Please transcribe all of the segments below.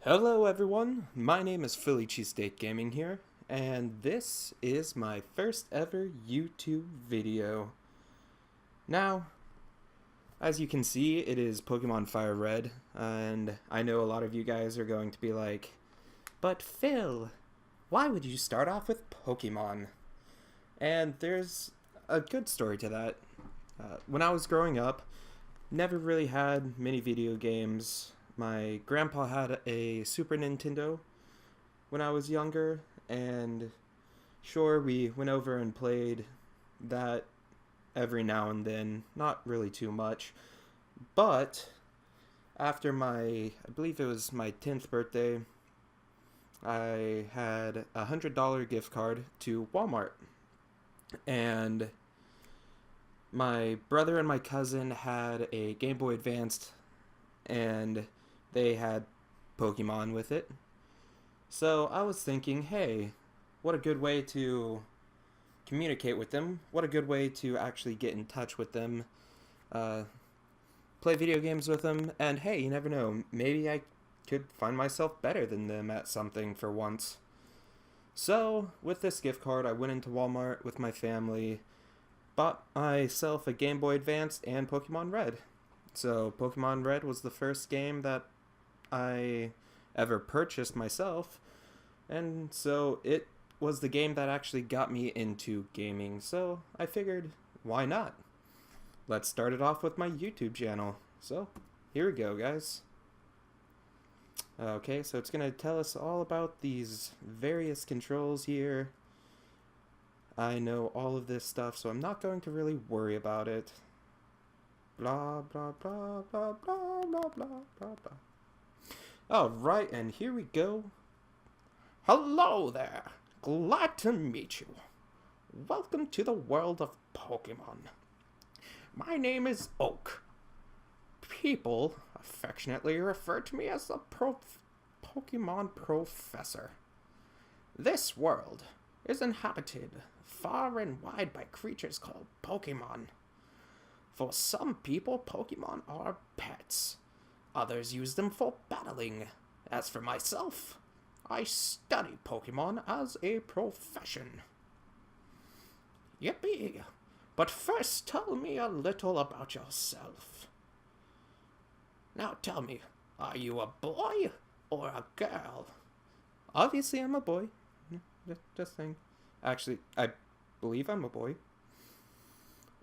Hello everyone, my name is phillycheesesteakgaming here, and this is my first ever YouTube video. Now, as you can see, it is Pokemon Fire Red, and I know a lot of you guys are going to be like, but Phil, why would you start off with Pokemon? And there's a good story to that. When I was growing up, never really had many video games. My grandpa had a Super Nintendo when I was younger, and sure, we went over and played that every now and then, not really too much. But after I believe it was my 10th birthday, I had a $100 gift card to Walmart, and my brother and my cousin had a Game Boy Advanced, and they had Pokemon with it. So I was thinking, hey, what a good way to communicate with them. What a good way to actually get in touch with them. Play video games with them. And hey, you never know. Maybe I could find myself better than them at something for once. So with this gift card, I went into Walmart with my family. Bought myself a Game Boy Advanced and Pokemon Red. So Pokemon Red was the first game that I ever purchased myself, and so it was the game that actually got me into gaming, so I figured, why not? Let's start it off with my YouTube channel. So, here we go, guys. Okay, so it's going to tell us all about these various controls here. I know all of this stuff, so I'm not going to really worry about it. Blah, blah, blah, blah, blah, blah, blah, blah, blah. Alright, and here we go. Hello there! Glad to meet you. Welcome to the world of Pokemon. My name is Oak. People affectionately refer to me as the Pokemon Professor. This world is inhabited far and wide by creatures called Pokemon. For some people, Pokemon are pets. Others use them for battling. As for myself, I study Pokemon as a profession. Yippee! But first, tell me a little about yourself. Now tell me, are you a boy or a girl? Obviously, I'm a boy. Just saying. Actually, I believe I'm a boy.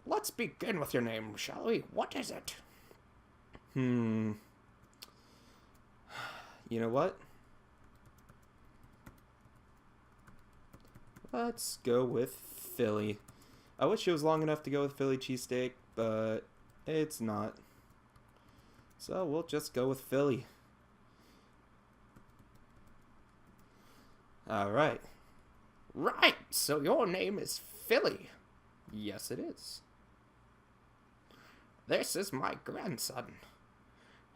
Let's begin with your name, shall we? What is it? You know what? Let's go with Philly. I wish it was long enough to go with Philly cheesesteak, but it's not. So we'll just go with Philly. Alright. Right, so your name is Philly. Yes, it is. This is my grandson.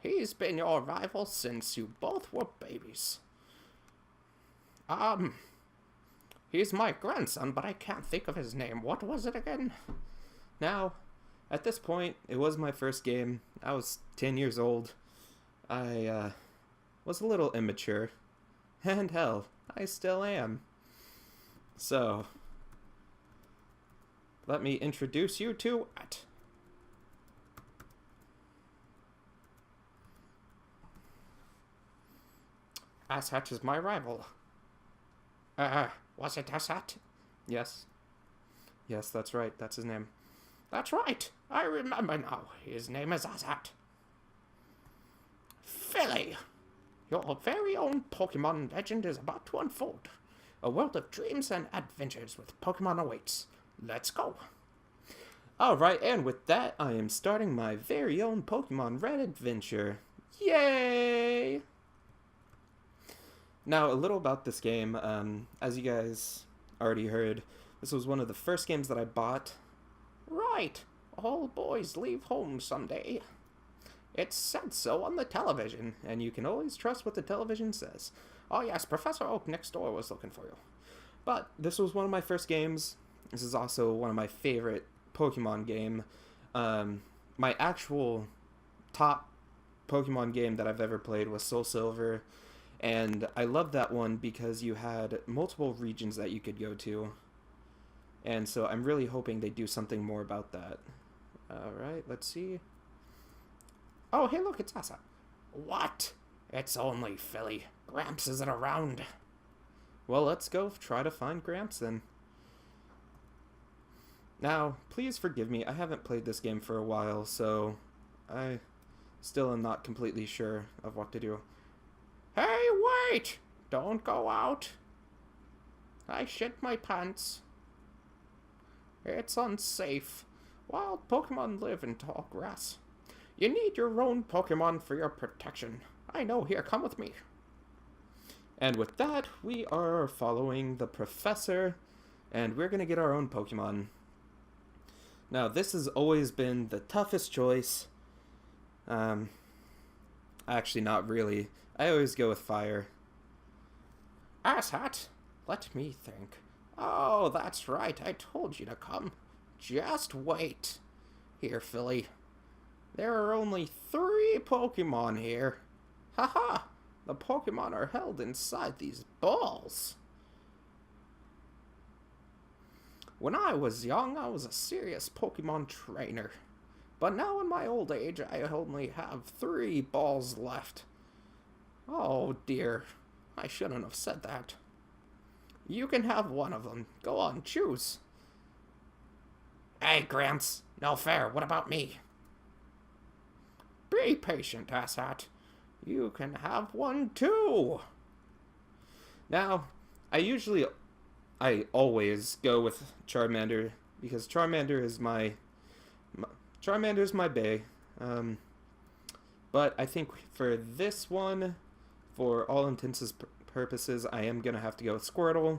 He's been your rival since you both were babies. He's my grandson, but I can't think of his name. What was it again? Now, at this point, it was my first game. I was 10 years old. I, was a little immature. And hell, I still am. So, let me introduce you to it. Asshat is my rival. Was it Asshat? Yes. Yes, that's right. That's his name. That's right. I remember now. His name is Asshat. Philly, your very own Pokemon legend is about to unfold. A world of dreams and adventures with Pokemon awaits. Let's go. Alright, and with that, I am starting my very own Pokemon Red adventure. Yay! Now, a little about this game. As you guys already heard, this was one of the first games that I bought. Right, all boys leave home someday. It said so on the television, and you can always trust what the television says. Oh yes, Professor Oak next door was looking for you. But this was one of my first games. This is also one of my favorite Pokemon game. My actual top Pokemon game that I've ever played was Soul Silver. And I love that one because you had multiple regions that you could go to. And so I'm really hoping they do something more about that. Alright, let's see. Oh, hey, look, it's Asa. What? It's only Philly. Gramps isn't around. Well, let's go try to find Gramps then. Now, please forgive me, I haven't played this game for a while, so I still am not completely sure of what to do. Hey, wait! Don't go out. I shit my pants. It's unsafe. Wild Pokemon live in tall grass. You need your own Pokemon for your protection. I know, here, come with me. And with that, we are following the professor, and we're gonna get our own Pokemon. Now, this has always been the toughest choice. Actually, not really. I always go with fire. Asshat, let me think. Oh, that's right, I told you to come. Just wait. Here, Philly. There are only 3 Pokemon here. Haha, the Pokemon are held inside these balls. When I was young, I was a serious Pokemon trainer. But now in my old age, I only have 3 balls left. Oh dear, I shouldn't have said that. You can have one of them. Go on, choose. Hey, Gramps, no fair. What about me? Be patient, asshat. You can have one too. Now, I always go with Charmander because Charmander's my bae. But I think for this one, for all intents and purposes, I am gonna have to go with Squirtle.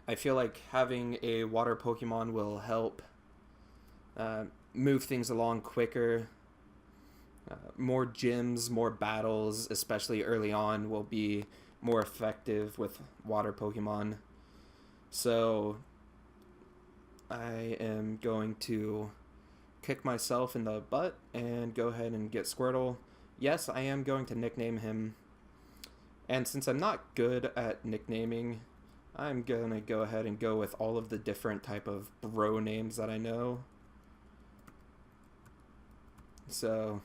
I feel like having a water Pokemon will help move things along quicker. More gyms, more battles, especially early on, will be more effective with water Pokemon. So I am going to kick myself in the butt and go ahead and get Squirtle. Yes, I am going to nickname him. And since I'm not good at nicknaming, I'm gonna go ahead and go with all of the different type of bro names that I know. So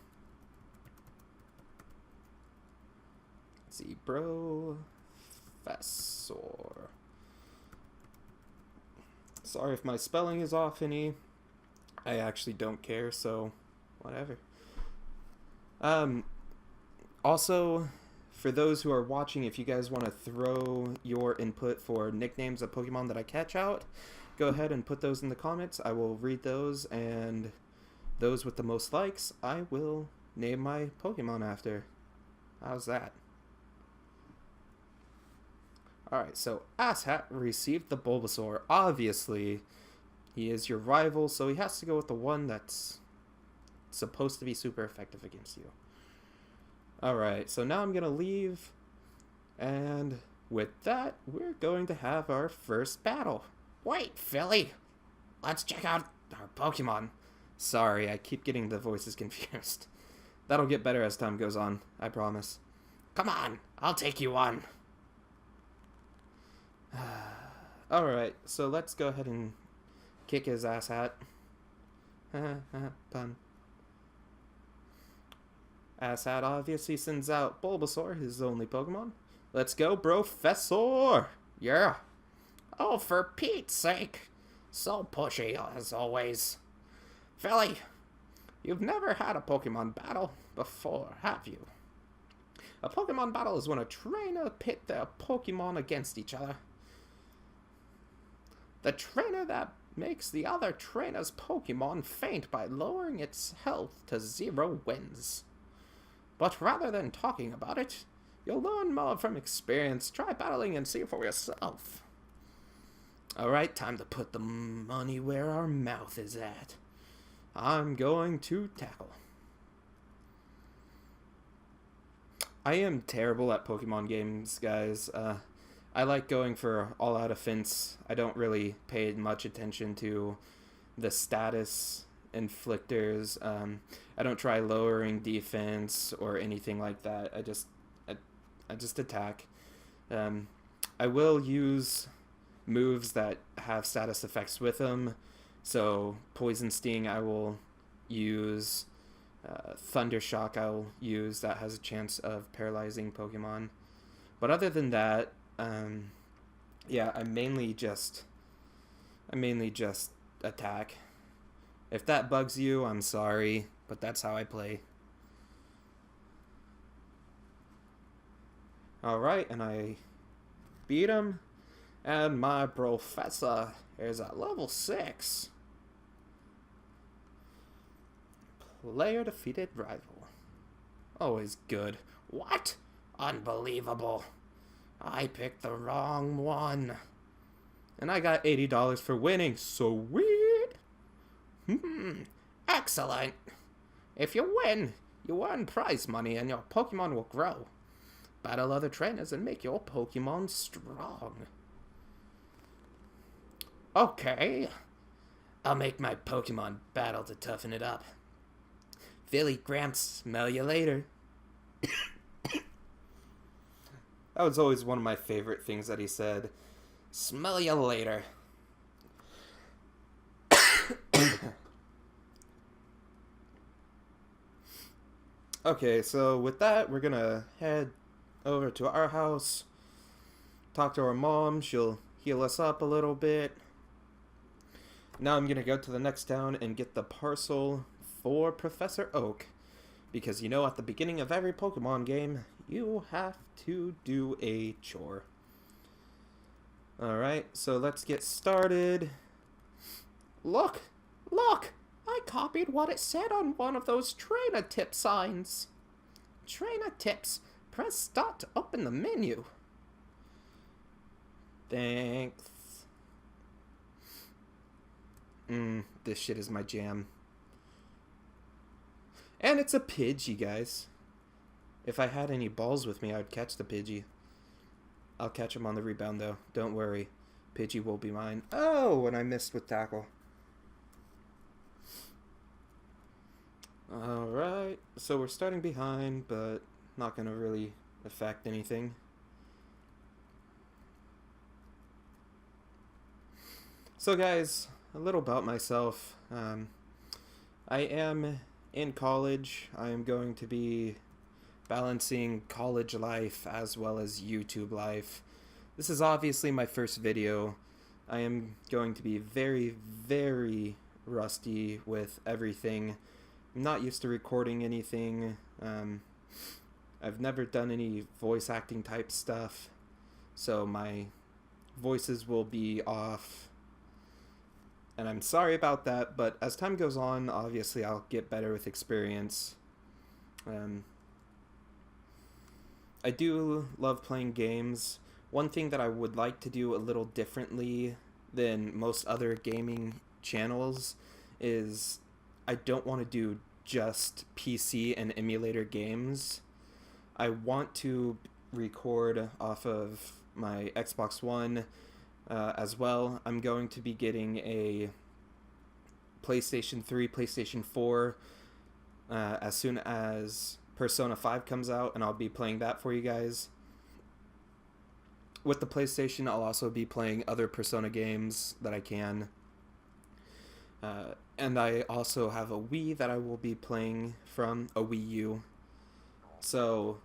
let's see, Professor. Sorry if my spelling is off any. I actually don't care, so whatever. Also, for those who are watching, if you guys want to throw your input for nicknames of Pokemon that I catch out, go ahead and put those in the comments. I will read those, and those with the most likes, I will name my Pokemon after. How's that? Alright, so Asshat received the Bulbasaur. Obviously, he is your rival, so he has to go with the one that's supposed to be super effective against you. Alright, so now I'm going to leave, and with that, we're going to have our first battle. Wait, Philly! Let's check out our Pokemon. Sorry, I keep getting the voices confused. That'll get better as time goes on, I promise. Come on, I'll take you on. Alright, so let's go ahead and kick his ass hat. Pun. Asshat obviously sends out Bulbasaur, his only Pokemon. Let's go, Professor! Yeah. Oh, for Pete's sake. So pushy, as always. Philly, you've never had a Pokemon battle before, have you? A Pokemon battle is when a trainer pit their Pokemon against each other. The trainer that makes the other trainer's Pokemon faint by lowering its health to 0 wins. But rather than talking about it, you'll learn more from experience. Try battling and see for yourself. Alright, time to put the money where our mouth is at. I'm going to tackle. I am terrible at Pokemon games, guys. I like going for all-out offense. I don't really pay much attention to the status inflictors. I don't try lowering defense or anything like that. I just attack. I will use moves that have status effects with them. So Poison Sting I will use. Thunder Shock I'll use, that has a chance of paralyzing Pokemon. But other than that, yeah, I mainly just attack. If that bugs you, I'm sorry, but that's how I play. Alright, and I beat him, and my professor is at level 6. Player defeated rival. Always good. What? Unbelievable. I picked the wrong one. And I got $80 for winning. Sweet. Excellent. If you win, you earn prize money and your Pokemon will grow. Battle other trainers and make your Pokemon strong. Okay. I'll make my Pokemon battle to toughen it up. Philly Gramps, smell you later. That was always one of my favorite things that he said. Smell you later. Okay, so with that, we're gonna head over to our house, talk to our mom. She'll heal us up a little bit. Now I'm gonna go to the next town and get the parcel for Professor Oak, because you know at the beginning of every Pokemon game you have to do a chore. Alright, so let's get started. Look! I copied what it said on one of those trainer tip signs. Trainer tips. Press start to open the menu. Thanks. This shit is my jam. And it's a Pidgey, guys. If I had any balls with me, I would catch the Pidgey. I'll catch him on the rebound, though. Don't worry. Pidgey will be mine. Oh, and I missed with tackle. Alright, so we're starting behind, but not going to really affect anything. So guys, a little about myself. I am in college. I am going to be balancing college life as well as YouTube life. This is obviously my first video. I am going to be very, very rusty with everything. I'm not used to recording anything. I've never done any voice acting type stuff, so my voices will be off. And I'm sorry about that, but as time goes on, obviously I'll get better with experience. I do love playing games. One thing that I would like to do a little differently than most other gaming channels is I don't want to do just PC and emulator games. I want to record off of my Xbox One as well. I'm going to be getting a PlayStation 3, PlayStation 4 as soon as Persona 5 comes out, and I'll be playing that for you guys. With the PlayStation, I'll also be playing other Persona games that I can. And I also have a Wii that I will be playing from, a Wii U. So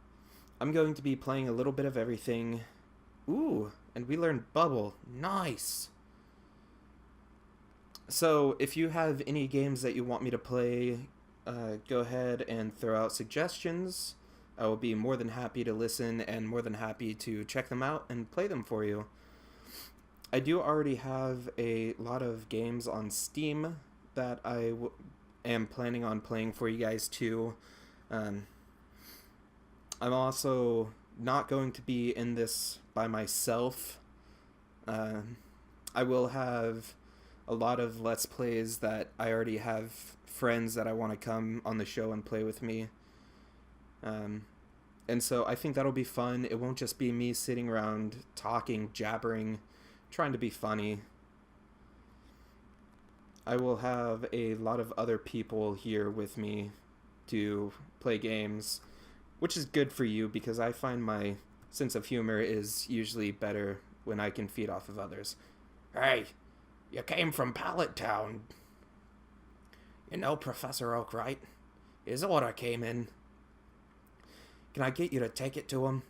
I'm going to be playing a little bit of everything. Ooh, and we learned Bubble. Nice! So if you have any games that you want me to play, go ahead and throw out suggestions. I will be more than happy to listen and more than happy to check them out and play them for you. I do already have a lot of games on Steam that I am planning on playing for you guys too. I'm also not going to be in this by myself. I will have a lot of Let's Plays that I already have friends that I want to come on the show and play with me. And so I think that'll be fun. It won't just be me sitting around talking, jabbering, trying to be funny. I will have a lot of other people here with me to play games, which is good for you because I find my sense of humor is usually better when I can feed off of others. Hey, you came from Pallet Town. You know Professor Oak, right? His order came in. Can I get you to take it to him?